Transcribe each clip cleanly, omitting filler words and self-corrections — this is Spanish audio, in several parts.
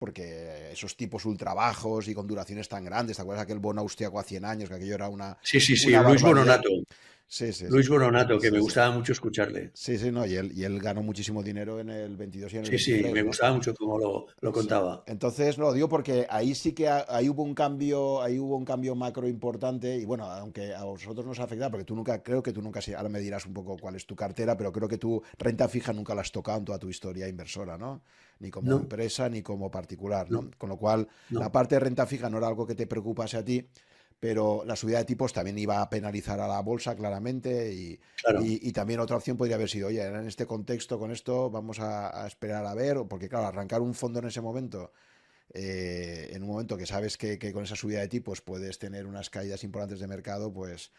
porque esos tipos ultra bajos y con duraciones tan grandes, ¿te acuerdas aquel bono austriaco a 100 años, que aquello era Sí, sí, sí, una Luis barbaridad? Bononato. Sí, sí, sí. Luis Bononato, que me Sí, sí. gustaba mucho escucharle. Sí, sí, no, y él ganó muchísimo dinero en el 22 y en el Sí, sí, 23, me ¿no? gustaba mucho cómo lo Sí. contaba. Entonces, no lo digo porque ahí sí que ahí hubo un cambio macro importante y bueno, aunque a vosotros nos ha afectado, porque creo que tú nunca, ahora me dirás un poco cuál es tu cartera, pero creo que tú renta fija nunca la has tocado en toda tu historia inversora, ¿no? Ni como No, empresa ni como particular, ¿no? no, Con lo cual, la no, parte de renta fija no era algo que te preocupase a ti, pero la subida de tipos también iba a penalizar a la bolsa claramente claro. y también otra opción podría haber sido, oye, en este contexto, con esto, vamos a esperar a ver, porque claro, arrancar un fondo en ese momento en un momento que sabes que con esa subida de tipos puedes tener unas caídas importantes de mercado, pues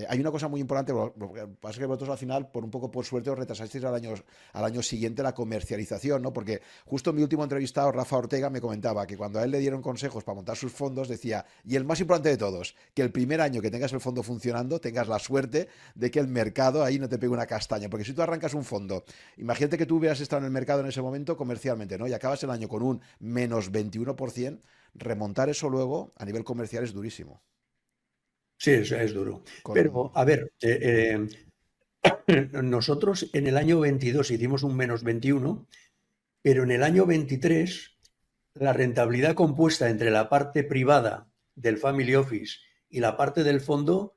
hay una cosa muy importante, lo que pasa es que vosotros al final, por un poco por suerte, os retrasasteis al año siguiente la comercialización, ¿no? Porque justo en mi último entrevistado, Rafa Ortega me comentaba que cuando a él le dieron consejos para montar sus fondos, decía, y el más importante de todos, que el primer año que tengas el fondo funcionando, tengas la suerte de que el mercado ahí no te pegue una castaña, porque si tú arrancas un fondo, imagínate que tú hubieras estado en el mercado en ese momento comercialmente, ¿no? Y acabas el año con un menos 21%, remontar eso luego a nivel comercial es durísimo. Sí, es duro. Con... Pero, a ver, nosotros en el año 22 hicimos un menos 21, pero en el año 23 la rentabilidad compuesta entre la parte privada del Family Office y la parte del fondo,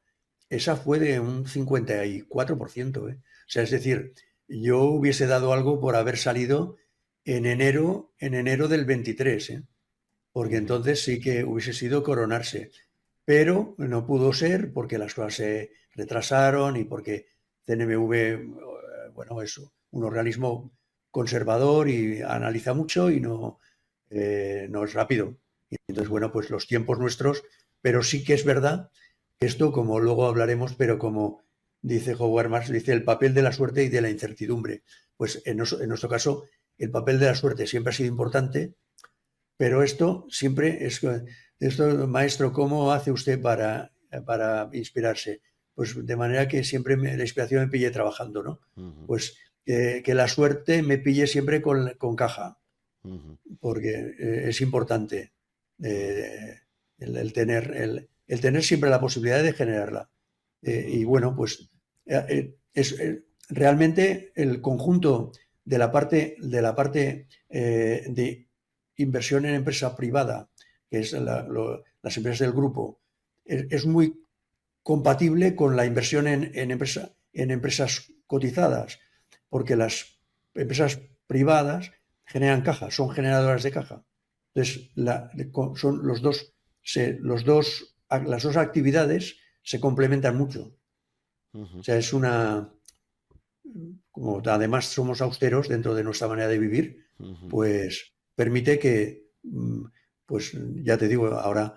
esa fue de un 54%, ¿eh? O sea, es decir, yo hubiese dado algo por haber salido en enero del 23, ¿eh? Porque Ujú, entonces sí que hubiese sido coronarse. Pero no pudo ser porque las cosas se retrasaron y porque CNMV, bueno, es un organismo conservador y analiza mucho y no es rápido. Y entonces, ujú, bueno, pues los tiempos nuestros, pero sí que es verdad que esto, como luego hablaremos, pero como dice Howard Marks, dice el papel de la suerte y de la incertidumbre. Pues en nuestro caso, el papel de la suerte siempre ha sido importante, pero esto siempre esto, maestro, ¿cómo hace usted para inspirarse? Pues de manera que siempre la inspiración me pille trabajando, ¿no? ujú, Pues que la suerte me pille siempre con caja, ujú, porque es importante ujú, el tener siempre la posibilidad de generarla. Y ujú, bueno, pues realmente el conjunto de la parte de inversión en empresa privada, que es las empresas del grupo, es muy compatible con la inversión en empresas cotizadas, porque las empresas privadas generan caja, son generadoras de caja. Entonces, son las dos actividades se complementan mucho. O ujú, sea, como además somos austeros dentro de nuestra manera de vivir, ujú. pues permite que, pues ya te digo, ahora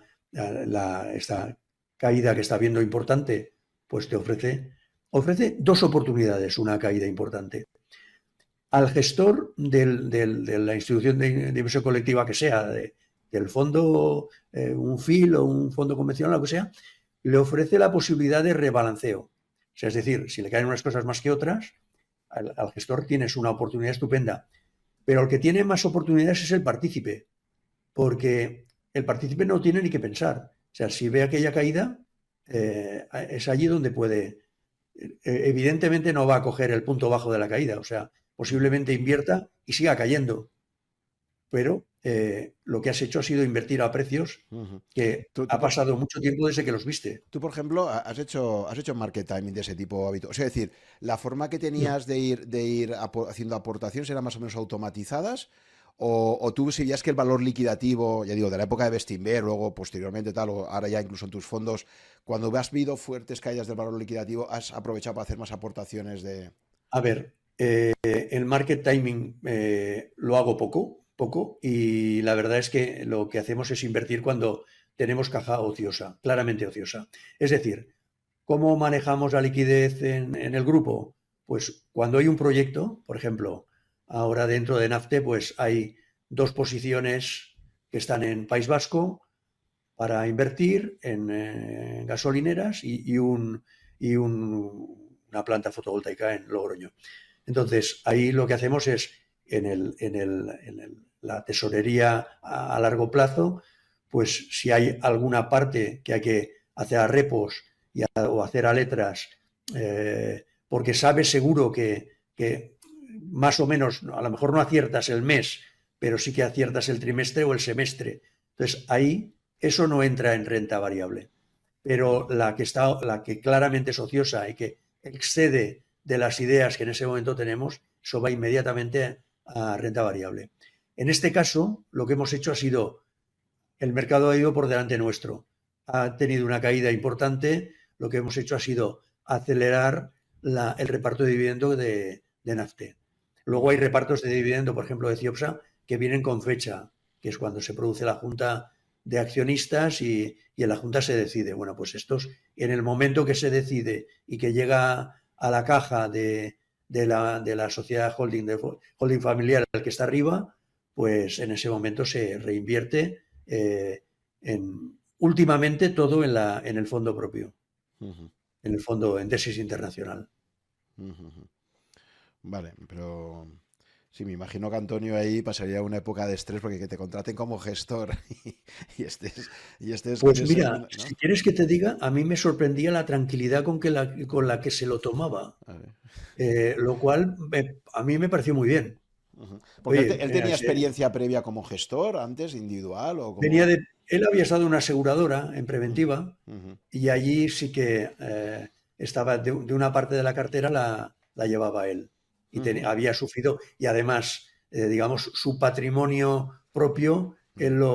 esta caída que está viendo importante, pues te ofrece dos oportunidades, una caída importante. Al gestor de la institución de inversión colectiva que sea, del fondo, un FIL o un fondo convencional, lo que sea, le ofrece la posibilidad de rebalanceo. O sea, es decir, si le caen unas cosas más que otras, al gestor tienes una oportunidad estupenda. Pero el que tiene más oportunidades es el partícipe, porque el partícipe no tiene ni que pensar. O sea, si ve aquella caída, es allí donde puede. Evidentemente no va a coger el punto bajo de la caída, o sea, Ujú, posiblemente invierta y siga cayendo, pero lo que has hecho ha sido invertir a precios ujú. que Tú, tú ha por, pasado mucho tiempo desde que los viste. tú, por ejemplo, has hecho market timing de ese tipo hábito. O sea, es decir, la forma que No. tenías de ir haciendo aportaciones era más o menos automatizadas. O tú veías que el valor liquidativo, ya digo, de la época de Bestinver, luego posteriormente tal, o ahora ya incluso en tus fondos, cuando has visto fuertes caídas del valor liquidativo, has aprovechado para hacer más aportaciones de... A ver, el market timing lo hago poco, y la verdad es que lo que hacemos es invertir cuando tenemos caja ociosa, claramente ociosa. Es decir, ¿cómo manejamos la liquidez en el grupo? Pues cuando hay un proyecto, por ejemplo, ahora dentro de NAFTE, pues hay dos posiciones que están en País Vasco para invertir en gasolineras una planta fotovoltaica en Logroño. Entonces, ahí lo que hacemos es, en la tesorería a largo plazo, pues si hay alguna parte que hay que hacer a repos o hacer a letras, porque sabes seguro que más o menos, a lo mejor no aciertas el mes, pero sí que aciertas el trimestre o el semestre. Entonces ahí eso no entra en renta variable. Pero la que claramente es ociosa y que excede de las ideas que en ese momento tenemos, eso va inmediatamente a renta variable. En este caso, lo que hemos hecho ha sido, el mercado ha ido por delante nuestro, ha tenido una caída importante, lo que hemos hecho ha sido acelerar el reparto de dividendo de NAFTE. Luego hay repartos de dividendo, por ejemplo, de CIOPSA, que vienen con fecha, que es cuando se produce la junta de accionistas y en la junta se decide. Bueno, pues estos, en el momento que se decide y que llega a la caja de la sociedad holding familiar, el que está arriba, pues en ese momento se reinvierte últimamente todo en el fondo propio, en el fondo, en tesis internacional. Vale, pero sí, me imagino que Antonio ahí pasaría una época de estrés porque que te contraten como gestor y estés con Pues eso, mira, ¿no? si quieres que te diga, a mí me sorprendía la tranquilidad con la que se lo tomaba, A ver. lo cual a mí me pareció muy bien. Porque Oye, él tenía experiencia previa como gestor antes, individual o venía como... él había estado en una aseguradora en Ujú, preventiva ujú, y allí sí que estaba de una parte de la cartera la llevaba él y ujú, había sufrido y además, digamos, su patrimonio propio, ujú,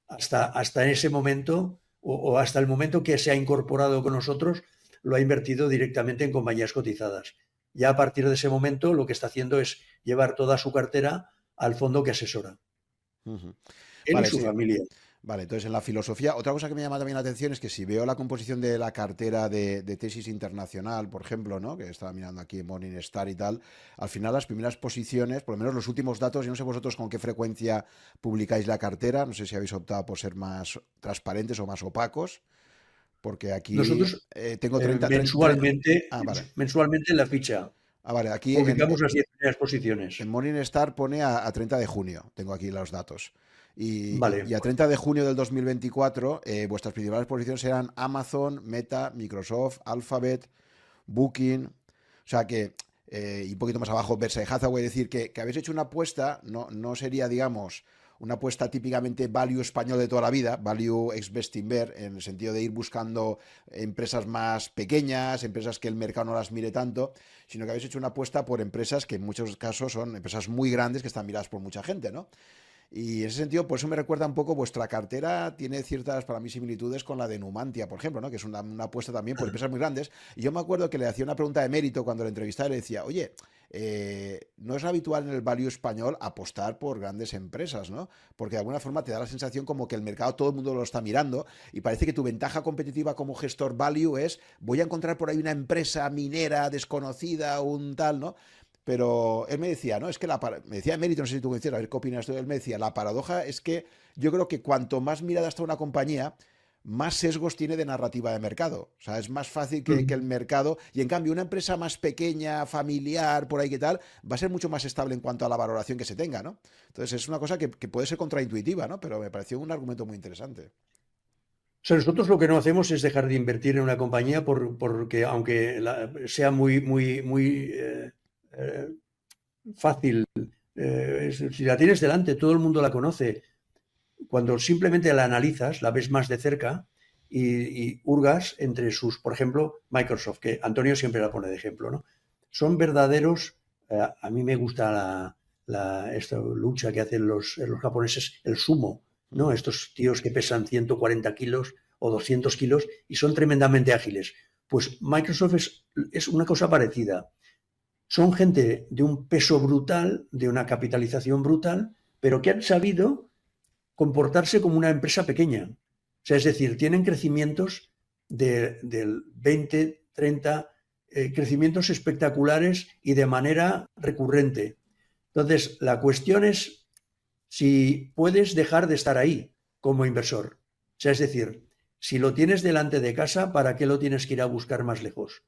hasta en ese momento o hasta el momento que se ha incorporado con nosotros, lo ha invertido directamente en compañías cotizadas. Ya a partir de ese momento lo que está haciendo es llevar toda su cartera al fondo que asesora, ujú. él y Vale, su sí. familia. Vale, entonces en la filosofía, otra cosa que me llama también la atención es que si veo la composición de la cartera de tesis internacional, por ejemplo, ¿no? Que estaba mirando aquí en Morningstar y tal, al final las primeras posiciones, por lo menos los últimos datos, yo no sé vosotros con qué frecuencia publicáis la cartera, no sé si habéis optado por ser más transparentes o más opacos, porque aquí Nosotros tengo 30. Ah, vale. mensualmente en la ficha Ah, vale, aquí publicamos las 10 primeras en posiciones. Morningstar pone a 30 de junio, tengo aquí los datos. Y Vale, a 30 de junio del 2024, vuestras principales posiciones eran Amazon, Meta, Microsoft, Alphabet, Booking. O sea que, y un poquito más abajo, Berkshire Hathaway, decir que habéis hecho una apuesta, no sería, digamos, una apuesta típicamente value español de toda la vida, value ex Bestinver, en el sentido de ir buscando empresas más pequeñas, empresas que el mercado no las mire tanto, sino que habéis hecho una apuesta por empresas que en muchos casos son empresas muy grandes que están miradas por mucha gente, ¿no? Y en ese sentido, por eso me recuerda un poco, vuestra cartera tiene ciertas, para mí, similitudes con la de Numantia, por ejemplo, ¿no? Que es una apuesta también por empresas muy grandes. Y yo me acuerdo que le hacía una pregunta de mérito cuando le entrevistaba y le decía, oye, no es habitual en el value español apostar por grandes empresas, ¿no? Porque de alguna forma te da la sensación como que el mercado todo el mundo lo está mirando y parece que tu ventaja competitiva como gestor value es voy a encontrar por ahí una empresa minera desconocida, un tal, ¿no? Pero él me decía, ¿no? Es que me decía mérito, no sé si tú coincides, a ver qué opinas tú. Él me decía, la paradoja es que yo creo que cuanto más mirada está una compañía, más sesgos tiene de narrativa de mercado. O sea, es más fácil que el mercado. Y en cambio, una empresa más pequeña, familiar, por ahí que tal, va a ser mucho más estable en cuanto a la valoración que se tenga, ¿no? Entonces es una cosa que puede ser contraintuitiva, ¿no? Pero me pareció un argumento muy interesante. o sea, nosotros lo que no hacemos es dejar de invertir en una compañía porque aunque sea muy fácil, si la tienes delante, todo el mundo la conoce. Cuando simplemente la analizas, la ves más de cerca y hurgas entre sus, por ejemplo, Microsoft, que Antonio siempre la pone de ejemplo, ¿no? Son verdaderos, a mí me gusta esta lucha que hacen los japoneses, el sumo, ¿no? Estos tíos que pesan 140 kilos o 200 kilos y son tremendamente ágiles. Pues Microsoft es una cosa parecida. Son gente de un peso brutal, de una capitalización brutal, pero que han sabido comportarse como una empresa pequeña. O sea, es decir, tienen crecimientos del 20, 30, crecimientos espectaculares y de manera recurrente. Entonces, la cuestión es si puedes dejar de estar ahí como inversor. O sea, es decir, si lo tienes delante de casa, ¿para qué lo tienes que ir a buscar más lejos?